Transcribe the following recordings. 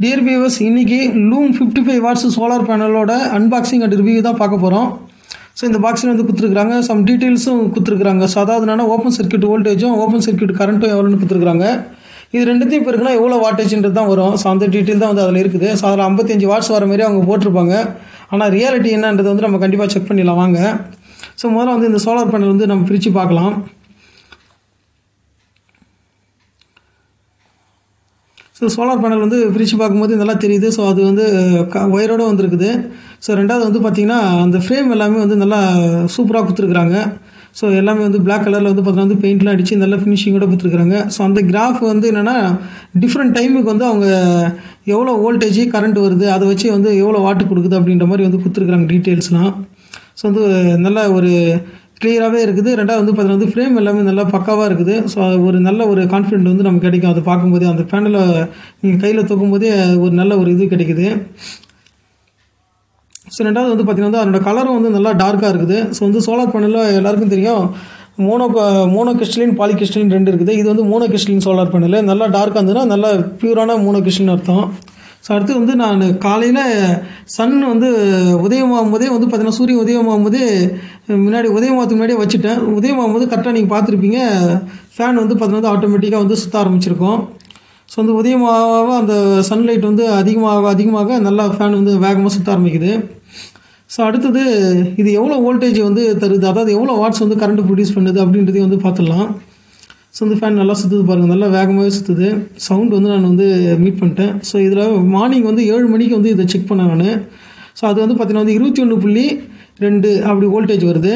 Dear viewers, இன்றைக்கி Loom 55 watts solar பேனலோட unboxing and review தான் பார்க்க போகிறோம். ஸோ இந்த பாக்ஸில் வந்து கொடுத்துருக்குறாங்க, சம் டீட்டெயில்ஸும் கொடுத்துருக்குறாங்க. ஸோ அதாவது என்னென்னா ஓப்பன் சர்க்யூட் வோல்டேஜும் ஓப்பன் சர்க்யூட் கரண்ட்டும் எவ்வளோன்னு கொடுத்துருக்குறாங்க. இது ரெண்டுத்தையும் இப்போ இருக்குன்னா எவ்வளோ வாட்டேஜ்ன்றது தான் வரும். ஸோ அந்த டீட்டெயில் தான் வந்து அதில் இருக்குது. ஸோ அதில் 55 வாட்ஸ் வர மாதிரி அவங்க போட்டிருப்பாங்க. ஆனால் ரியாலிட்டி என்னன்றது வந்து நம்ம கண்டிப்பாக செக் பண்ணிடலாம் வாங்க. ஸோ முதல்ல வந்து இந்த சோலார் பேனல் வந்து நம்ம பிரித்து பார்க்கலாம். ஸோ சோலார் பேனல் வந்து பிரித்து பார்க்கும்போது நல்லா தெரியுது. ஸோ அது வந்து ஒயரோடு வந்துருக்குது. ஸோ ரெண்டாவது வந்து பார்த்திங்கன்னா அந்த ஃப்ரேம் எல்லாமே வந்து நல்லா சூப்பராக கொடுத்துருக்குறாங்க. ஸோ எல்லாமே வந்து பிளாக் கலரில் வந்து பார்த்தீங்கன்னா வந்து பெயிண்ட்லாம் அடித்து நல்ல ஃபினிஷிங்கோட கொடுத்துருக்குறாங்க. ஸோ அந்த கிராஃப் வந்து என்னென்னா டிஃப்ரெண்ட் டைமுக்கு வந்து அவங்க எவ்வளோ வோல்டேஜ் கரண்ட் வருது அதை வச்சு வந்து எவ்வளோ வாட்டு கொடுக்குது அப்படின்ற மாதிரி வந்து கொடுத்துருக்குறாங்க டீட்டெயில்ஸ்லாம். ஸோ வந்து நல்ல ஒரு கிளியராகவே இருக்குது. ரெண்டாவது வந்து பார்த்தீங்கன்னா வந்து ஃப்ரேம் எல்லாமே நல்லா பக்காவாக இருக்குது. ஸோ ஒரு நல்ல ஒரு கான்ஃபிடென்ட் வந்து நமக்கு கிடைக்கும். அதை பார்க்கும்போதே அந்த பேனலை நீங்கள் கையில் தூக்கும்போதே ஒரு நல்ல ஒரு இது கிடைக்குது. ஸோ ரெண்டாவது வந்து பார்த்திங்கன்னா வந்து அதனோட கலரும் வந்து நல்லா டார்க்காக இருக்குது. ஸோ வந்து சோலார் பேனலில் எல்லாருக்கும் தெரியும் மோனோ கிறிஸ்டலின் பாலி கிறிஸ்டலின் ரெண்டு இருக்குது. இது வந்து மோனோ கிறிஸ்டலின் சோலார் பேனல். நல்லா டார்க்காக இருந்ததுன்னா நல்லா பியூரான மோனோ கிறிஸ்டலின் அர்த்தம். ஸோ அடுத்து வந்து நான் காலையில் சன் வந்து உதயமாகும்போதே வந்து பார்த்திங்கன்னா சூரியன் உதயமாகும்போதே முன்னாடி உதயமாகத்துக்கு முன்னாடியே வச்சுட்டேன். உதயமாகும்போது கரெக்டாக நீங்கள் பார்த்துருப்பீங்க ஃபேன் வந்து பார்த்திங்கன்னா ஆட்டோமேட்டிக்காக வந்து சுற்ற ஆரம்பிச்சிருக்கோம். ஸோ வந்து உதயமாக அந்த சன்லைட் வந்து அதிகமாக நல்லா ஃபேன் வந்து வேகமாக சுற்ற ஆரம்பிக்குது. ஸோ அடுத்தது இது எவ்வளோ வோல்டேஜ் வந்து தருது, அதாவது எவ்வளோ வாட்ஸ் வந்து கரண்ட் ப்ரொடியூஸ் பண்ணுது அப்படின்றதையும் வந்து பார்த்துடலாம். ஸோ வந்து ஃபேன் நல்லா சுற்றுது பாருங்கள், நல்லா வேகமாகவே சுற்றுது. சவுண்ட் வந்து நான் வந்து மீட் பண்ணிட்டேன். ஸோ இதில் மார்னிங் வந்து 7 மணிக்கு வந்து இதை செக் பண்ணேன் நான். ஸோ அது வந்து பார்த்திங்கன்னா வந்து 21.2 அப்படி வோல்டேஜ் வருது.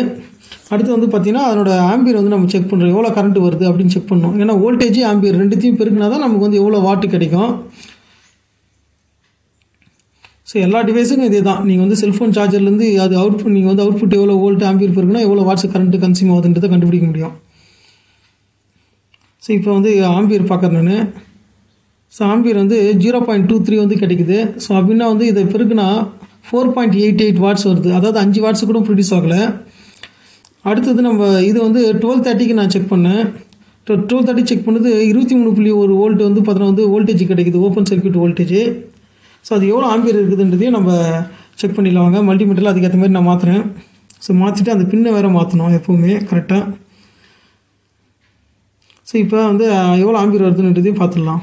அடுத்து வந்து பார்த்திங்கன்னா அதனோட ஆம்பியர் வந்து நம்ம செக் பண்ணுறோம், எவ்வளோ கரண்ட் வருது அப்படின்னு செக் பண்ணோம். ஏன்னா வோல்டேஜ் ஆம்பியர் ரெண்டுத்தையும் பெருக்கினா தான் நமக்கு வந்து எவ்வளோ வாட்டு கிடைக்கும். ஸோ எல்லா டிவைஸுக்கும் இதே தான். நீங்கள் வந்து செல்ஃபோன் சார்ஜர்லேருந்து அது நீங்கள் வந்து அவுட்புட் எவ்வளோ வோல்ட் ஆம்பியர் பெருக்குன்னா எவ்வளோ வாட்ஸ் கரண்ட்டு கன்சியூம் ஆகுதுன்றதை கண்டுபிடிக்க முடியும். ஸோ இப்போ வந்து ஆம்பியர் பார்க்குறேன் நான். ஸோ ஆம்பியர் வந்து 0.23 வந்து கிடைக்குது. ஸோ அப்படின்னா வந்து இதை பெருக்குனா 4.88 வாட்ஸ் வருது. அதாவது 5 வாட்ஸ் கூட ப்ரொடியூஸ் ஆகலை. அடுத்தது நம்ம இது வந்து 12:30க்கு நான் செக் பண்ணேன். 12:30 செக் பண்ணது 23.1 வோல்ட் வந்து பார்த்தீங்கன்னா வந்து வோல்டேஜ் கிடைக்குது, ஓப்பன் சர்க்யூட் வோல்டேஜ். ஸோ அது எவ்வளோ ஆம்பியர் இருக்குதுன்றதையும் நம்ம செக் பண்ணிடலாங்க. மல்டிமீட்டரில் அதுக்கேற்ற மாதிரி நான் மாற்றுறேன். ஸோ மாற்றிட்டு அந்த பின்னை வேறு மாற்றணும் எப்போவுமே கரெக்டாக. ஸோ இப்போ வந்து எவ்வளோ ஆம்பியர் வருதுன்றதையும் பார்த்துடலாம்.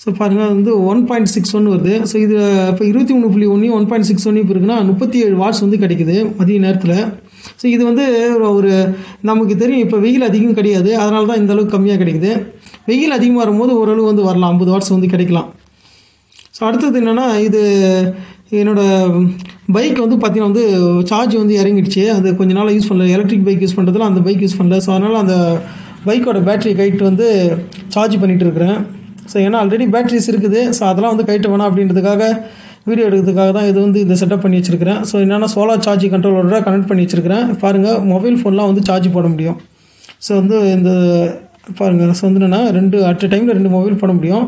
ஸோ பாருங்கள் அது வந்து 1.61 வருது. ஸோ இது இப்போ 23.1 1.61 இப்போ இருக்குன்னா 37 வாட்ஸ் வந்து கிடைக்குது மதிய நேரத்தில். ஸோ இது வந்து ஒரு நமக்கு தெரியும் இப்போ வெயில் அதிகம் கிடையாது, அதனால தான் இந்த அளவுக்கு கம்மியாக கிடைக்குது. வெயில் அதிகமாக வரும்போது ஓரளவு வந்து வரலாம், 50 வாட்ஸ் வந்து கிடைக்கலாம். ஸோ அடுத்தது என்னென்னா இது என்னோடய பைக் வந்து பார்த்திங்கன்னா வந்து சார்ஜ் வந்து இறங்கிடுச்சு. அது கொஞ்ச நாள் யூஸ் பண்ணல, எலக்ட்ரிக் பைக் யூஸ் பண்ணுறதுல அந்த பைக் யூஸ் பண்ணல. ஸோ அதனால் அந்த பைக்கோட பேட்டரி கைட்டு வந்து சார்ஜ் பண்ணிகிட்டு இருக்கிறேன். ஸோ ஏன்னா ஆல்ரெடி பேட்டரிஸ் இருக்குது. ஸோ அதெல்லாம் வந்து கைட்டு வேணாம் அப்படின்றதுக்காக வீடியோ எடுக்கிறதுக்காக தான் இது வந்து இந்த செட்டப் பண்ணி வச்சுருக்கிறேன். ஸோ என்னென்னா சோலார் சார்ஜ் கண்ட்ரோலரோட கனெக்ட் பண்ணி வச்சுருக்கிறேன். பாருங்கள் மொபைல் ஃபோன்லாம் வந்து சார்ஜ் போட முடியும். ஸோ வந்து இந்த பாருங்கள், ஸோ வந்து என்னென்னா 2 அட் டைமில் 2 மொபைல் போட முடியும்.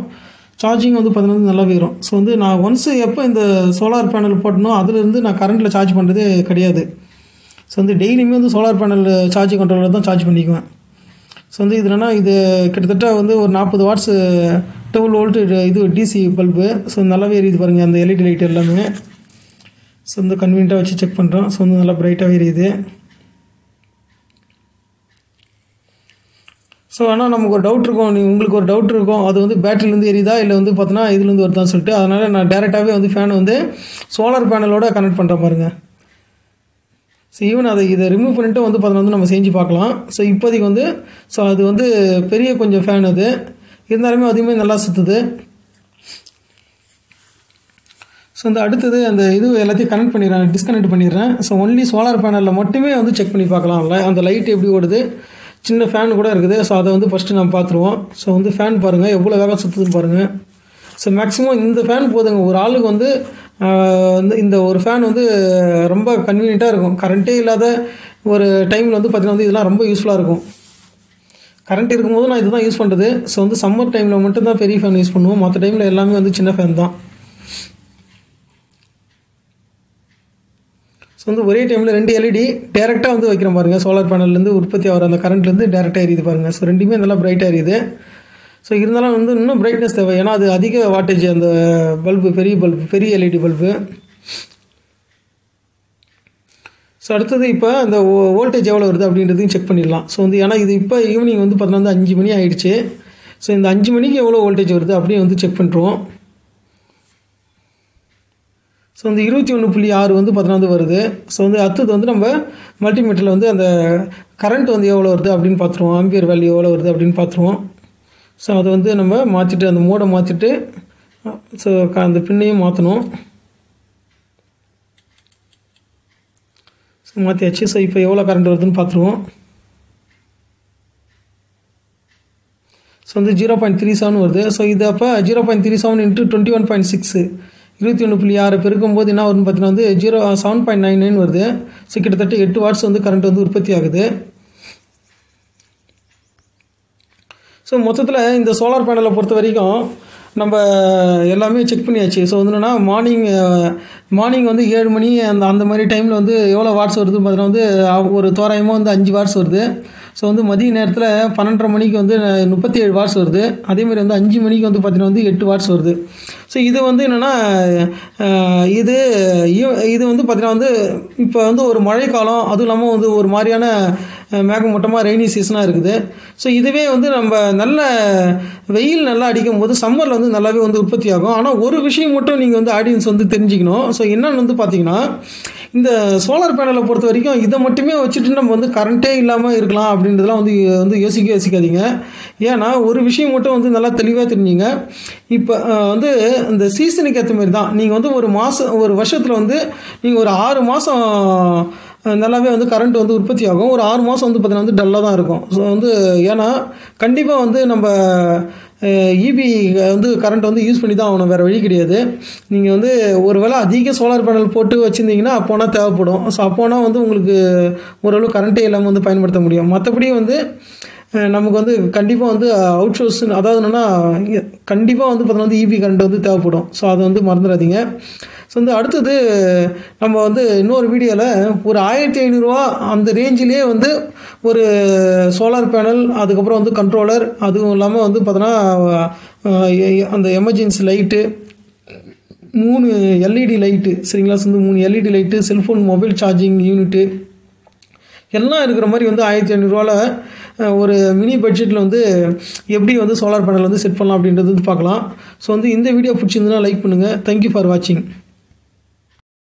சார்ஜிங் வந்து பார்த்தீங்கன்னா நல்லாவே வரும். ஸோ வந்து நான் ஒன்ஸு எப்போ இந்த சோலார் பேனல் போட்டணும் அதுலேருந்து நான் கரண்ட்டில் சார்ஜ் பண்ணுறதே கிடையாது. ஸோ வந்து டெய்லியுமே வந்து சோலார் பேனல் சார்ஜ் கண்ட்ரோலர் தான் சார்ஜ் பண்ணிக்குவேன். ஸோ வந்து இது என்னென்னா இது கிட்டத்தட்ட வந்து ஒரு 40 வாட்ஸ் 12 வோல்ட் இது டிசி பல்பு. ஸோ நல்லாவே எரியுது பாருங்கள் அந்த எல்இடி லைட் எல்லாமே. ஸோ வந்து கன்வீனியண்ட்டாக வச்சு செக் பண்ணுறோம். ஸோ வந்து நல்லா பிரைட்டாகவே எரியுது. ஸோ ஆனால் நமக்கு ஒரு டவுட் இருக்கும், உங்களுக்கு ஒரு டவுட் இருக்கும், அது வந்து பேட்டரிலேருந்து எரியுதா இல்லை வந்து பார்த்தோன்னா இதுலேருந்து வருதான்னு சொல்லிட்டு. அதனால் நான் டேரெக்டாகவே வந்து ஃபேனை வந்து சோலார் பேனலோட கனெக்ட் பண்ணுற பாருங்க. ஸோ ஈவன் இதை ரிமூவ் பண்ணிவிட்டு வந்து பார்த்தோன்னா வந்து நம்ம செஞ்சு பார்க்கலாம். ஸோ இப்போதைக்கு வந்து ஸோ அது வந்து பெரிய கொஞ்சம் ஃபேன் அது இருந்தாலுமே அதுவுமே நல்லா சுற்றுது. ஸோ இந்த அடுத்தது அந்த இது எல்லாத்தையும் கனெக்ட் பண்ணிடுறேன், டிஸ்கனெக்ட் பண்ணிடுறேன். ஸோ ஒன்லி சோலார் பேனலில் மட்டுமே வந்து செக் பண்ணி பார்க்கலாம்ல, அந்த லைட் எப்படி ஓடுது, சின்ன ஃபேன் கூட இருக்குது. ஸோ அதை வந்து ஃபஸ்ட்டு நம்ம பார்த்துருவோம். ஸோ வந்து ஃபேன் பாருங்கள் எவ்வளோ வேகம் சுற்றுதுன்னு பாருங்கள். ஸோ மேக்ஸிமம் இந்த ஃபேன் போதுங்க ஒரு ஆளுக்கு வந்து இந்த ஒரு ஃபேன் வந்து ரொம்ப கன்வீனியண்ட்டாக இருக்கும். கரண்ட்டே இல்லாத ஒரு டைமில் வந்து பார்த்திங்கன்னா வந்து இதெல்லாம் ரொம்ப யூஸ்ஃபுல்லாக இருக்கும். கரண்ட் இருக்கும்போது நான் இதுதான் யூஸ் பண்ணுறது. ஸோ வந்து சம்மர் டைமில் மட்டும்தான் பெரிய ஃபேன் யூஸ் பண்ணுவோம், மற்ற டைமில் எல்லாமே வந்து சின்ன ஃபேன் தான். ஸோ வந்து ஒரே டைமில் 2 எல்இடி டேரெக்டாக வந்து வைக்கிறேன் பாருங்கள். சோலார் பேனல்லேருந்து உற்பத்தி ஆகிற அந்த கரண்ட்லேருந்து டேரெக்டாக எரியுது பாருங்கள். ஸோ ரெண்டுமே நல்லா பிரைட்டாக எரியுது. ஸோ இருந்தாலும் வந்து இன்னும் பிரைட்னஸ் தேவை, ஏன்னா அது அதிக வாட்டேஜ் அந்த பல்பு, பெரிய எல்இடி பல்பு. ஸோ அடுத்தது இப்போ அந்த வோல்டேஜ் எவ்வளோ வருது அப்படின்றதையும் செக் பண்ணிடலாம். ஸோ வந்து ஏன்னா இது இப்போ ஈவினிங் வந்து பார்த்தீங்கன்னா 5 மணி ஆகிடுச்சு. ஸோ இந்த 5 மணிக்கு எவ்வளோ வோல்டேஜ் வருது அப்படியே வந்து செக் பண்ணுறோம். ஸோ வந்து 21.6 வந்து பார்த்தீங்கன்னா வருது. ஸோ வந்து அடுத்தது வந்து நம்ம மல்டிமீட்டரில் வந்து அந்த கரண்ட் வந்து எவ்வளோ வருது அப்படின்னு பார்த்துருவோம், ஆம்பியர் வேல்யூ எவ்வளோ வருது அப்படின்னு பார்த்துருவோம். ஸோ அதை வந்து நம்ம மாற்றிட்டு அந்த மோடை மாற்றிட்டு ஸோ அந்த பின்னையும் மாற்றணும். ஸோ மாற்றியாச்சு. ஸோ இப்போ எவ்வளோ கரண்ட் வருதுன்னு பார்த்துருவோம். ஸோ வந்து 0.37 வருது. ஸோ இது அப்போ 0.37 × 21.6 21.6 பெருக்கும்போது என்ன வருதுன்னு பார்த்தீங்கன்னா வந்து 7.99 வருது. ஸோ கிட்டத்தட்ட 8 வாட்ஸ் வந்து கரண்ட் வந்து உற்பத்தி ஆகுது. ஸோ மொத்தத்தில் இந்த சோலார் பேனலை பொறுத்த வரைக்கும் நம்ம எல்லாமே செக் பண்ணியாச்சு. ஸோ வந்து என்னென்னா மார்னிங் வந்து 7 மணி அந்த மாதிரி டைமில் வந்து எவ்வளோ வாட்ஸ் வருதுன்னு பார்த்தீங்கன்னா வந்து ஒரு தோராயமாக வந்து 5 வாட்ஸ் வருது. ஸோ வந்து மதிய நேரத்தில் 12:30 மணிக்கு வந்து 37 வாட்ஸ் வருது. அதேமாதிரி வந்து 5 மணிக்கு வந்து பார்த்தீங்கன்னா வந்து 8 வாட்ஸ் வருது. ஸோ இது வந்து என்னென்னா இது வந்து பார்த்தீங்கன்னா வந்து இப்போ வந்து ஒரு மழைக்காலம், அதுவும் இல்லாமல் வந்து ஒரு மாதிரியான மேகமூட்டமாக ரெய்னி சீசனாக இருக்குது. ஸோ இதுவே வந்து நம்ம நல்ல வெயில் நல்லா அடிக்கும் போது சம்மரில் வந்து நல்லாவே வந்து உற்பத்தி ஆகும். ஆனால் ஒரு விஷயம் மட்டும் நீங்கள் வந்து ஆடியன்ஸ் வந்து தெரிஞ்சுக்கணும். ஸோ என்னென்னு வந்து பார்த்தீங்கன்னா, இந்த சோலார் பேனலை பொறுத்த வரைக்கும் இதை மட்டுமே வச்சுட்டு நம்ம வந்து கரண்ட்டே இல்லாமல் இருக்கலாம் அப்படின்றதெல்லாம் வந்து யோசிக்காதீங்க. ஏன்னா ஒரு விஷயம் மட்டும் வந்து நல்லா தெளிவாக தெரிஞ்சுங்க. இப்போ வந்து இந்த சீசனுக்கு ஏற்ற மாதிரி தான் நீங்கள் வந்து ஒரு வருஷத்தில் வந்து நீங்கள் ஒரு 6 மாதம் நல்லாவே வந்து கரண்ட் வந்து உற்பத்தி ஆகும். ஒரு 6 மாதம் வந்து பார்த்தீங்கன்னா வந்து டல்லாக தான் இருக்கும். ஸோ வந்து ஏன்னா கண்டிப்பாக வந்து நம்ம இபி வந்து கரண்ட் வந்து யூஸ் பண்ணி தான் ஆகணும், வேறு வழி கிடையாது. நீங்கள் வந்து ஒரு வேளை அதிக சோலார் பேனல் போட்டு வச்சுருந்தீங்கன்னா அப்போனா தேவைப்படும். ஸோ அப்போனா வந்து உங்களுக்கு ஓரளவு கரண்ட்டே இல்லாமல் வந்து பயன்படுத்த முடியும். மற்றபடி வந்து நமக்கு வந்து கண்டிப்பாக வந்து அவுட் சோர்ஸ், அதாவது என்னென்னா கண்டிப்பாக வந்து பார்த்தீங்கன்னா வந்து இபி கரண்ட் வந்து தேவைப்படும். ஸோ அதை வந்து மறந்துடாதீங்க. ஸோ வந்து அடுத்தது நம்ம வந்து இன்னொரு வீடியோவில் ஒரு 1500 அந்த ரேஞ்சிலே வந்து ஒரு சோலார் பேனல், அதுக்கப்புறம் வந்து கண்ட்ரோலர், அதுவும் இல்லாமல் வந்து பார்த்தோன்னா அந்த எமர்ஜென்சி லைட்டு, 3 எல்இடி லைட்டு, சரிங்களா? ஸோ வந்து 3 LED light, cellphone mobile charging unit எல்லாம் இருக்கிற மாதிரி வந்து 1500 ஒரு மினி பட்ஜெட்டில் வந்து எப்படி வந்து சோலார் பேனல் வந்து செட் பண்ணலாம் அப்படின்றது வந்து பார்க்கலாம். ஸோ வந்து இந்த வீடியோ பிடிச்சிருந்துன்னா லைக் பண்ணுங்கள். தேங்க்யூ ஃபார் வாட்சிங்.